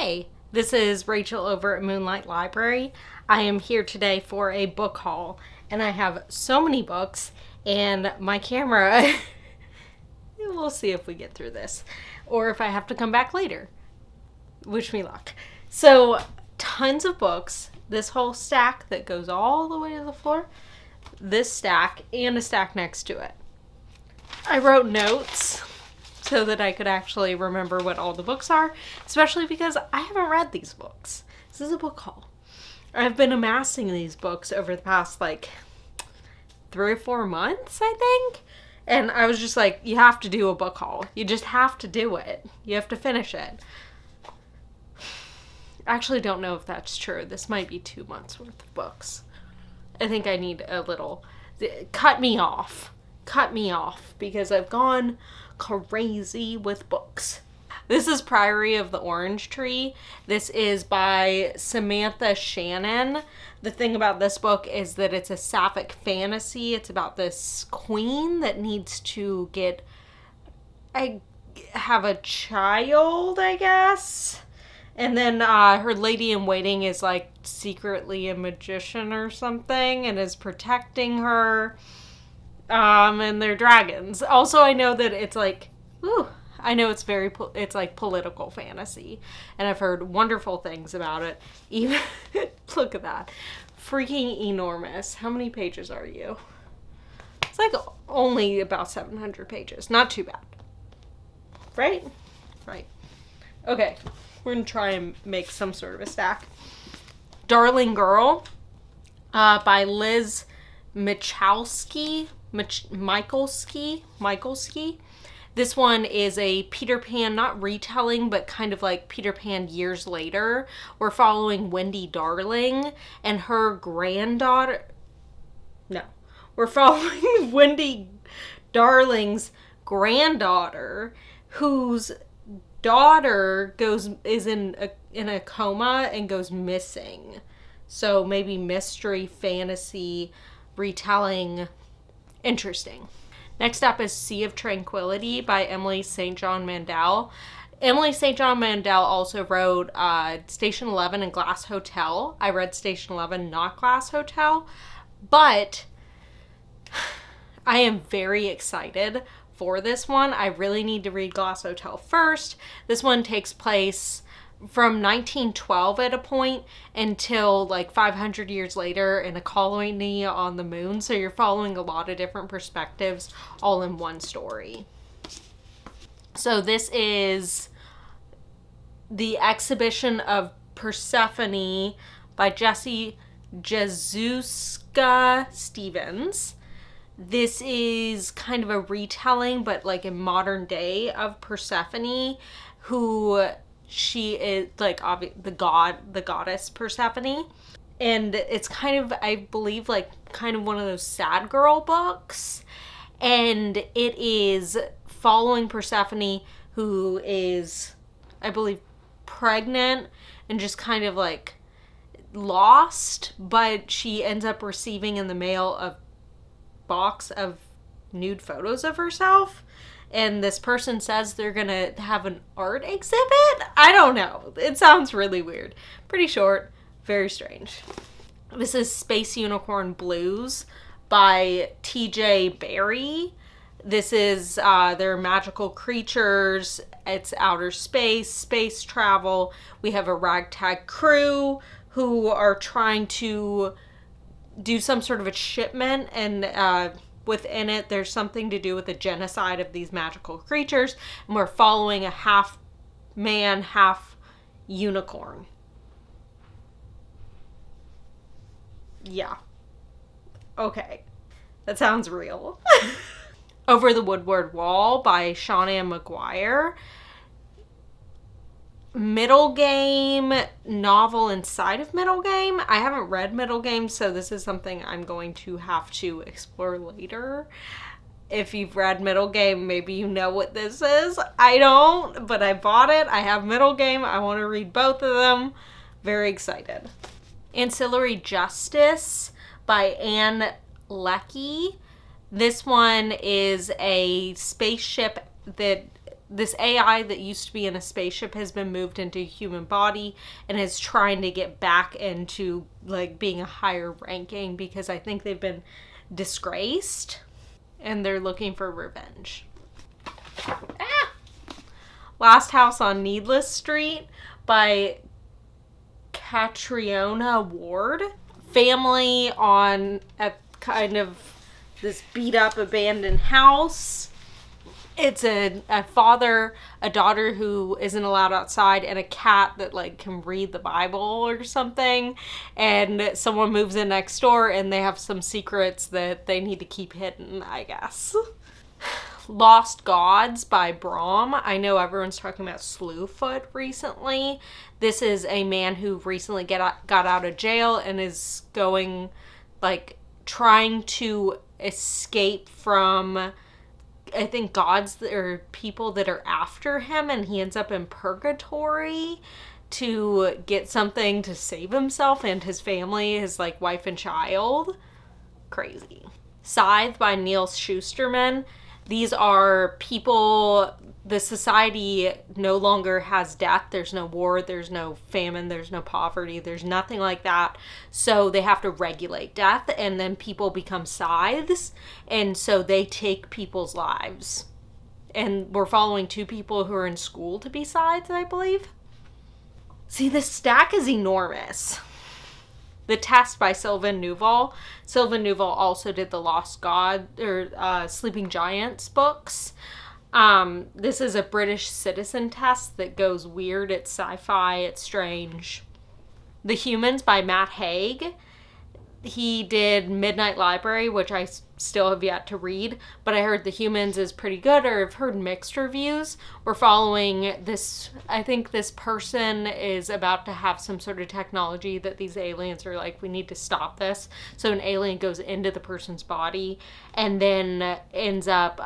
Hey, this is Rachel over at Moonlight Library. I am here today for a book haul, and I have so many books, and my camera, we'll see if we get through this, or if I have to come back later. Wish me luck. So, tons of books, this whole stack that goes all the way to the floor, this stack, and a stack next to it. I wrote notes so that I could actually remember what all the books are, especially because I haven't read these books. This is a book haul. I've been amassing these books over the past, 3 or 4 months, I think. And I was just like, you have to do a book haul. You just have to do it. You have to finish it. I actually don't know if that's true. This might be 2 months worth of books. I think I need a little... Cut me off. Cut me off. Because I've gone crazy with books. This is Priory of the Orange Tree. This is by Samantha Shannon. The thing about this book is that it's a sapphic fantasy. It's about this queen that needs to have a child, I guess. And then her lady-in-waiting is secretly a magician or something and is protecting her. And they're dragons. Also, I know that it's I know it's it's political fantasy. And I've heard wonderful things about it. Even, look at that. Freaking enormous. How many pages are you? It's only about 700 pages. Not too bad. Right? Right. Okay. We're going to try and make some sort of a stack. Darling Girl by Liz Michalski. Michalski. This one is a Peter Pan, not retelling, but kind of like Peter Pan years later. We're following Wendy Darling and her granddaughter. No. We're following Wendy Darling's granddaughter, whose daughter is in a coma and goes missing. So maybe mystery, fantasy, retelling. Interesting. Next up is Sea of Tranquility by Emily St. John Mandel. Emily St. John Mandel also wrote Station 11 and Glass Hotel. I read Station 11, not Glass Hotel. But I am very excited for this one. I really need to read Glass Hotel first. This one takes place from 1912 at a point until 500 years later in a colony on the moon. So you're following a lot of different perspectives all in one story. So this is The Exhibition of Persephone by Jezewska Stevens. This is kind of a retelling, but in modern day, of Persephone, who she is the goddess Persephone. And it's kind of, I believe, kind of one of those sad girl books. And it is following Persephone, who is, I believe, pregnant and just kind of lost, but she ends up receiving in the mail a box of nude photos of herself. And this person says they're gonna have an art exhibit? I don't know. It sounds really weird. Pretty short. Very strange. This is Space Unicorn Blues by T.J. Barrie. This is, they're magical creatures. It's outer space travel. We have a ragtag crew who are trying to do some sort of a shipment, and within it there's something to do with the genocide of these magical creatures, and we're following a half man, half unicorn. Yeah. Okay. That sounds real. Over the Woodward Wall by Shannon McGuire. Middle Game novel inside of Middle Game. I haven't read Middle Game, so this is something I'm going to have to explore later. If you've read Middle Game, maybe you know what this is. I don't, but I bought it. I have Middle Game. I want to read both of them. Very excited. Ancillary Justice by Leckie. This one is a spaceship that this AI that used to be in a spaceship has been moved into a human body and is trying to get back into, like, being a higher ranking because I think they've been disgraced and they're looking for revenge. Last House on Needless Street by Catriona Ward. Family on a kind of this beat up abandoned house. It's a father, a daughter who isn't allowed outside, and a cat that, like, can read the Bible or something. And someone moves in next door and they have some secrets that they need to keep hidden, I guess. Lost Gods by Brom. I know everyone's talking about Slewfoot recently. This is a man who recently got out of jail and is going, like, trying to escape from, I think, gods or people that are after him, and he ends up in purgatory to get something to save himself and his family, his, like, wife and child. Crazy. Scythe by Neal Shusterman. These are people, the society no longer has death. There's no war, there's no famine, there's no poverty, there's nothing like that. So they have to regulate death, and then people become scythes, and so they take people's lives. And we're following 2 people who are in school to be scythes, I believe. See, this stack is enormous. The Test by Sylvain Neuvel. Sylvain Neuvel also did the Lost God, or Sleeping Giants books. This is a British citizen test that goes weird. It's sci-fi, it's strange. The Humans by Matt Haig. He did Midnight Library, which I still have yet to read, but I heard The Humans is pretty good, or I've heard mixed reviews. We're following this, I think this person is about to have some sort of technology that these aliens are like, we need to stop this. So an alien goes into the person's body and then ends up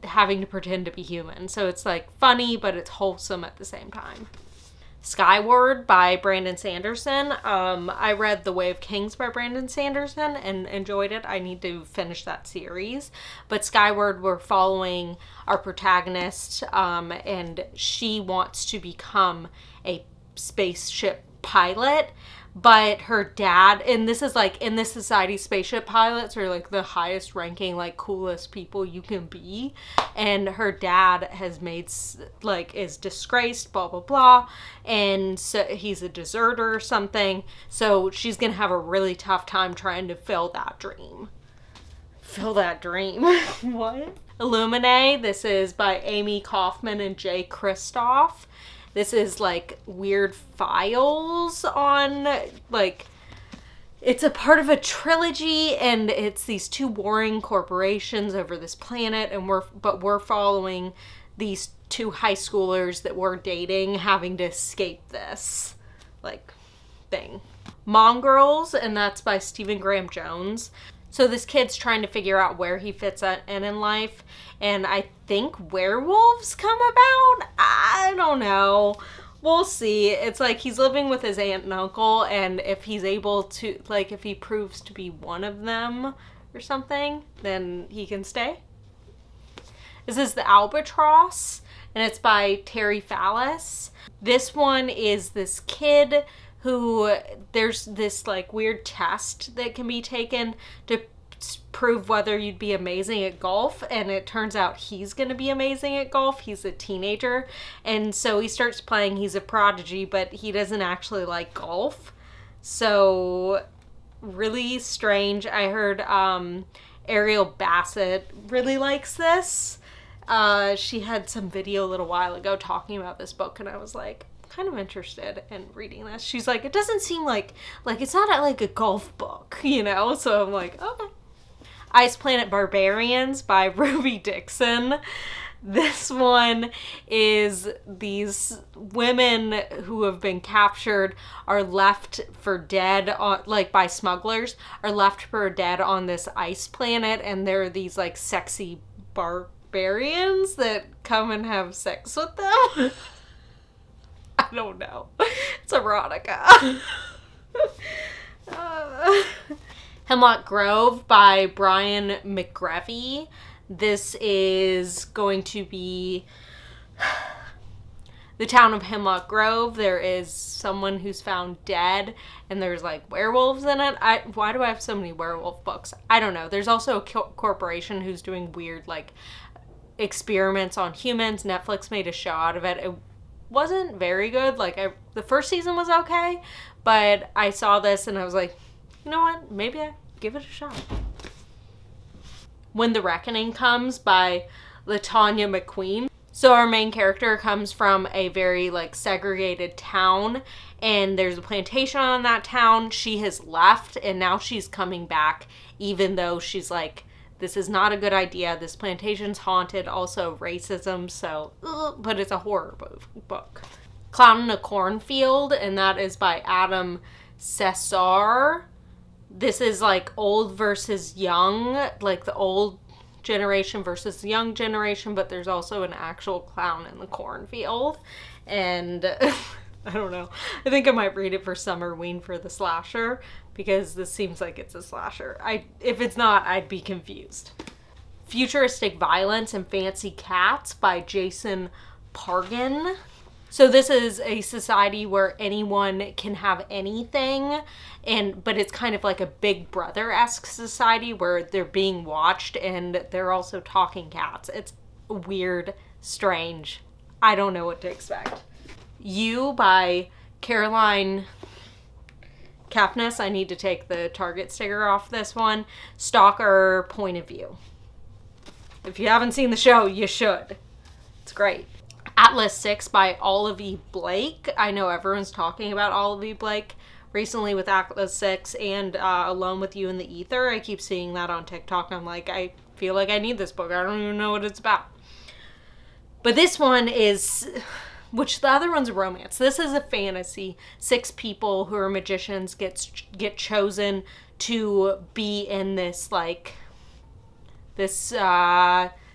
having to pretend to be human. So it's like funny, but it's wholesome at the same time. Skyward by Brandon Sanderson. I read The Way of Kings by Brandon Sanderson and enjoyed it. I need to finish that series. But Skyward, we're following our protagonist, and she wants to become a spaceship pilot. But her dad, and this is like, in this society, spaceship pilots are like the highest ranking, like coolest people you can be. And her dad has made, like, is disgraced, blah, blah, blah. And so he's a deserter or something. So she's going to have a really tough time trying to fill that dream. Fill that dream. What? Illuminae. This is by Amie Kaufman and Jay Kristoff. This is, like, weird files on, like, it's a part of a trilogy, and it's these 2 warring corporations over this planet, and we're following these 2 high schoolers that we're dating having to escape this, like, thing. Mongrels, and that's by Stephen Graham Jones. So this kid's trying to figure out where he fits in life, and I think werewolves come about? I don't know. We'll see. It's like he's living with his aunt and uncle, and if he's able to, like, if he proves to be one of them or something, then he can stay. This is The Albatross, and it's by Terry Fallis. This one is this kid who, there's this, like, weird test that can be taken to prove whether you'd be amazing at golf, and it turns out he's gonna be amazing at golf. He's a teenager, and so he starts playing. He's a prodigy, but he doesn't actually like golf. So really strange. I heard Ariel Bassett really likes this. She had some video a little while ago talking about this book, and I was like, kind of interested in reading this. She's like, it doesn't seem like it's not like a golf book, you know? So I'm like, okay. Ice Planet Barbarians by Ruby Dixon. This one is these women who have been captured are left for dead, like by smugglers, are left for dead on this ice planet, and there are these like sexy barbarians that come and have sex with them. I don't know. It's erotica. Hemlock Grove by Brian McGrevy. This is going to be The town of Hemlock Grove, there is someone who's found dead, and there's like werewolves in it. Why do I have so many werewolf books? I don't know. There's also a corporation who's doing weird like experiments on humans. Netflix made a show out of it. It wasn't very good. Like the first season was okay, but I saw this and I was like, you know what? Maybe I give it a shot. When the Reckoning Comes by LaTanya McQueen. So our main character comes from a very like segregated town, and there's a plantation on that town. She has left and now she's coming back, even though she's like, this is not a good idea. This plantation's haunted. Also racism. So, but it's a horror book. Clown in a Cornfield, and that is by Adam Cesar. This is like old versus young, like the old generation versus the young generation, but there's also an actual clown in the cornfield. And I don't know. I think I might read it for Summerween for the slasher, because this seems like it's a slasher. If it's not, I'd be confused. Futuristic Violence and Fancy Cats by Jason Pargin. So this is a society where anyone can have anything, but it's kind of like a Big Brother-esque society where they're being watched and they're also talking cats. It's weird, strange. I don't know what to expect. You by Caroline Kepnes. I need to take the Target sticker off this one. Stalker point of view. If you haven't seen the show, you should. It's great. Atlas 6 by Olive E. Blake. I know everyone's talking about Olive E. Blake recently with Atlas 6 and Alone with You in the Ether. I keep seeing that on TikTok. I'm like, I feel like I need this book. I don't even know what it's about. But this one is, which the other one's a romance. This is a fantasy. 6 people who are magicians get chosen to be in this like this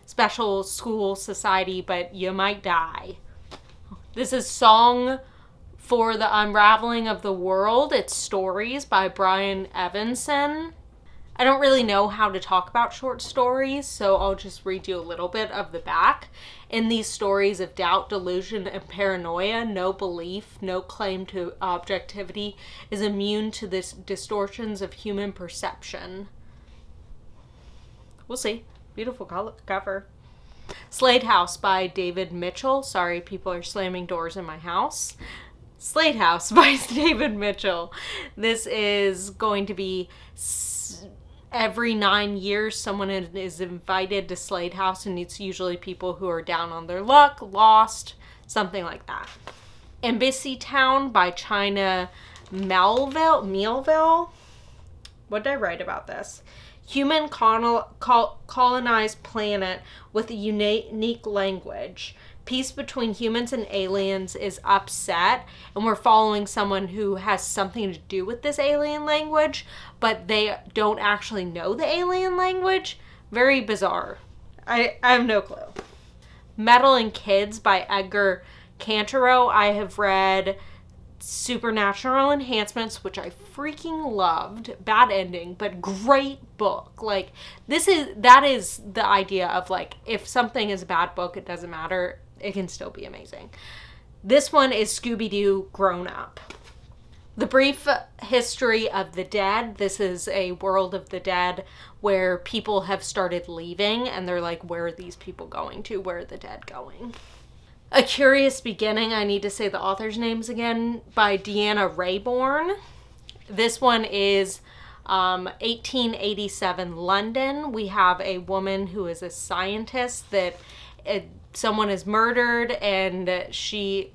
special school society, but you might die. This is Song for the Unraveling of the World. It's Stories by Brian Evanson. I don't really know how to talk about short stories, so I'll just read you a little bit of the back. In these stories of doubt, delusion, and paranoia, no belief, no claim to objectivity is immune to the distortions of human perception. We'll see. Beautiful cover. Slade House by David Mitchell. Sorry, people are slamming doors in my house. Slade House by David Mitchell. This is going to be every 9 years someone is invited to Slade House, and it's usually people who are down on their luck, lost, something like that. Embassy Town by China Melville. What did I write about this? Human colonized planet with a unique language. Peace between humans and aliens is upset, and we're following someone who has something to do with this alien language, but they don't actually know the alien language. Very bizarre. I have no clue. Meddling Kids by Edgar Cantero. I have read Supernatural Enhancements, which I freaking loved. Bad ending, but great book. Like, that is the idea of, like, if something is a bad book, it doesn't matter. It can still be amazing. This one is Scooby-Doo Grown Up. The Brief History of the Dead. This is a world of the dead where people have started leaving, and they're like, where are these people going to? Where are the dead going? A Curious Beginning. I need to say the author's names again. By Deanna Rayborn. This one is 1887 London. We have a woman who is a scientist that someone is murdered, and she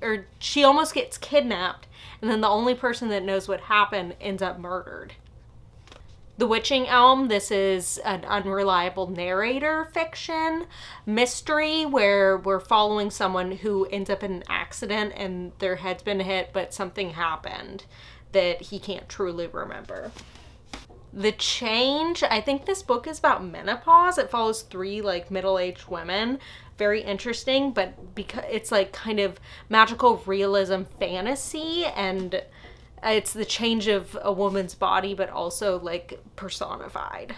almost gets kidnapped, and then the only person that knows what happened ends up murdered. The Witching Elm. This is an unreliable narrator fiction mystery where we're following someone who ends up in an accident and their head's been hit, but something happened that he can't truly remember. The Change. I think this book is about menopause. It follows 3 like middle-aged women. Very interesting, but because it's like kind of magical realism fantasy, and it's the change of a woman's body, but also like personified.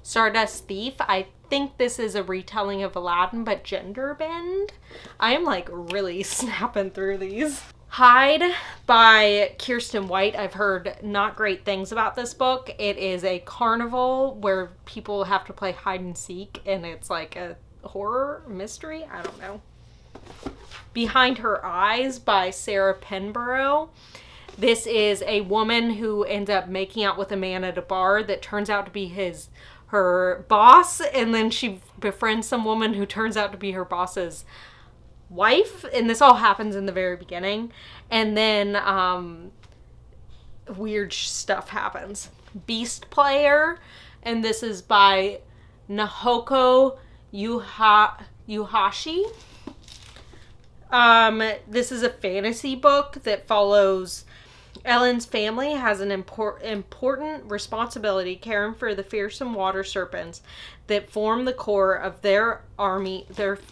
Stardust Thief. I think this is a retelling of Aladdin, but gender bend. I am like really snapping through these. Hyde by Kiersten White. I've heard not great things about this book. It is a carnival where people have to play hide and seek, and it's like a horror mystery. I don't know. Behind Her Eyes by Sarah Penborough. This is a woman who ends up making out with a man at a bar that turns out to be her boss, and then she befriends some woman who turns out to be her boss's wife, and this all happens in the very beginning, and then weird stuff happens. Beast Player, and this is by Nahoko Yuhashi. This is a fantasy book that follows Ellen's family has an important responsibility caring for the fearsome water serpents that form the core of their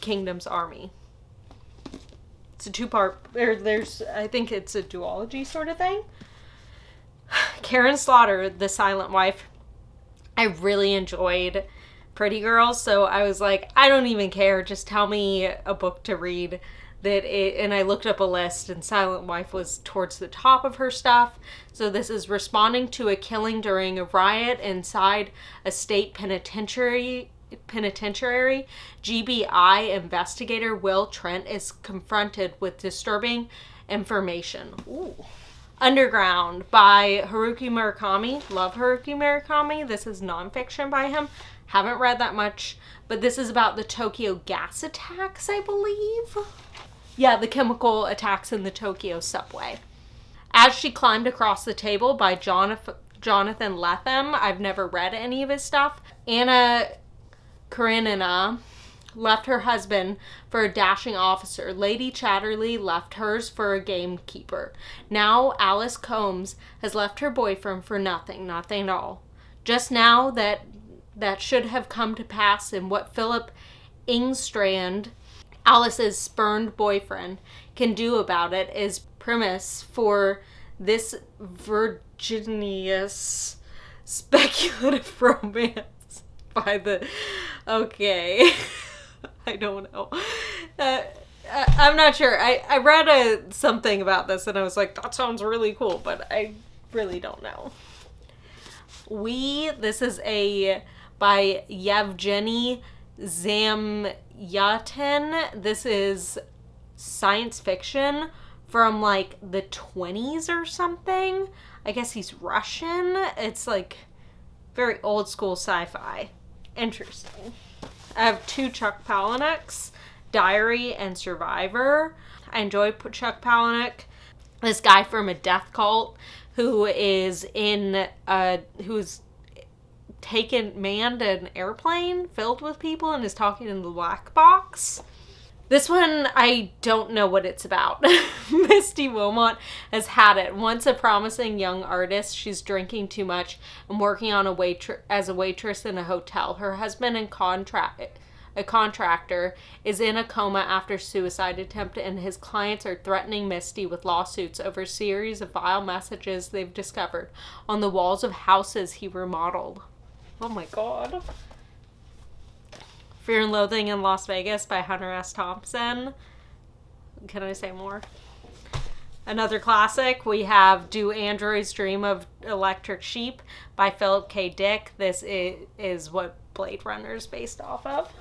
kingdom's army. It's a two-part, I think it's a duology sort of thing. Karen Slaughter, The Silent Wife. I really enjoyed Pretty Girls, so I was like, I don't even care, just tell me a book to read. And I looked up a list, and Silent Wife was towards the top of her stuff. So this is responding to a killing during a riot inside a state penitentiary. GBI investigator Will Trent is confronted with disturbing information. Ooh. Underground by Haruki Murakami. Love Haruki Murakami. This is nonfiction by him. Haven't read that much, but this is about the Tokyo gas attacks, I believe. Yeah, the chemical attacks in the Tokyo subway. As She Climbed Across the Table by Jonathan Lethem. I've never read any of his stuff. Anna Karenina left her husband for a dashing officer. Lady Chatterley left hers for a gamekeeper. Now Alice Combs has left her boyfriend for nothing at all. Just now that should have come to pass, and what Philip Ingstrand, Alice's spurned boyfriend, can do about it is premise for this verginious speculative romance by the... Okay. I don't know. I'm not sure. I read something about this and I was like, that sounds really cool, but I really don't know. This is by Yevgeny Zamyatin. This is science fiction from like the 20s or something. I guess he's Russian. It's like very old school sci-fi. Interesting. I have 2 Chuck Palahniuk's, Diary and Survivor. I enjoy Chuck Palahniuk. This guy from a death cult who's manned an airplane filled with people and is talking in the black box. This one, I don't know what it's about. Misty Wilmot has had it. Once a promising young artist, she's drinking too much and working on as a waitress in a hotel. Her husband, a contractor, is in a coma after suicide attempt, and his clients are threatening Misty with lawsuits over a series of vile messages they've discovered on the walls of houses he remodeled. Oh my god. Fear and Loathing in Las Vegas by Hunter S. Thompson. Can I say more? Another classic, we have Do Androids Dream of Electric Sheep by Philip K. Dick. This is what Blade Runner is based off of.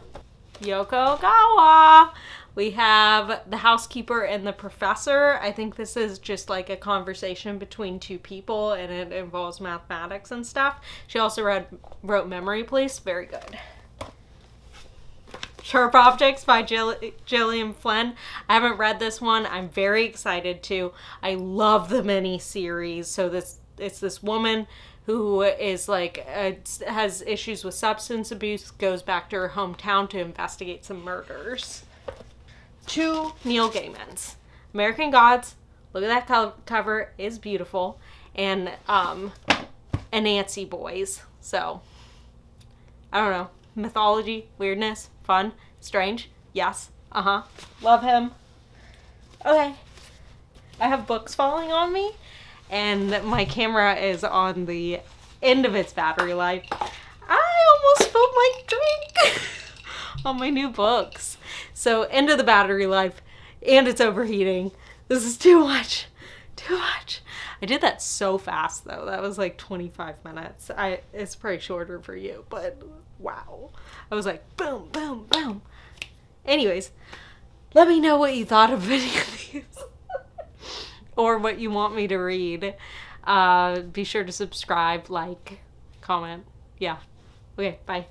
Yoko Gawa. We have The Housekeeper and the Professor. I think this is just like a conversation between 2 people, and it involves mathematics and stuff. She also wrote Memory Police. Very good. Sharp Objects by Gillian Flynn. I haven't read this one. I'm very excited to. I love the mini-series. So it's this woman who is like, has issues with substance abuse, goes back to her hometown to investigate some murders. 2 Neil Gaiman's. American Gods. Look at that cover. It's beautiful. And Anansi Boys. So, I don't know. Mythology, weirdness, fun, strange. Yes. Love him. Okay. I have books falling on me, and my camera is on the end of its battery life. I almost my drink on my new books. So, end of the battery life, and it's overheating. This is too much. Too much. I did that so fast, though. That was like 25 minutes. It's probably shorter for you, but wow. I was like, boom, boom, boom. Anyways, let me know what you thought of any of these. Or what you want me to read. Be sure to subscribe, like, comment. Yeah. Okay, bye.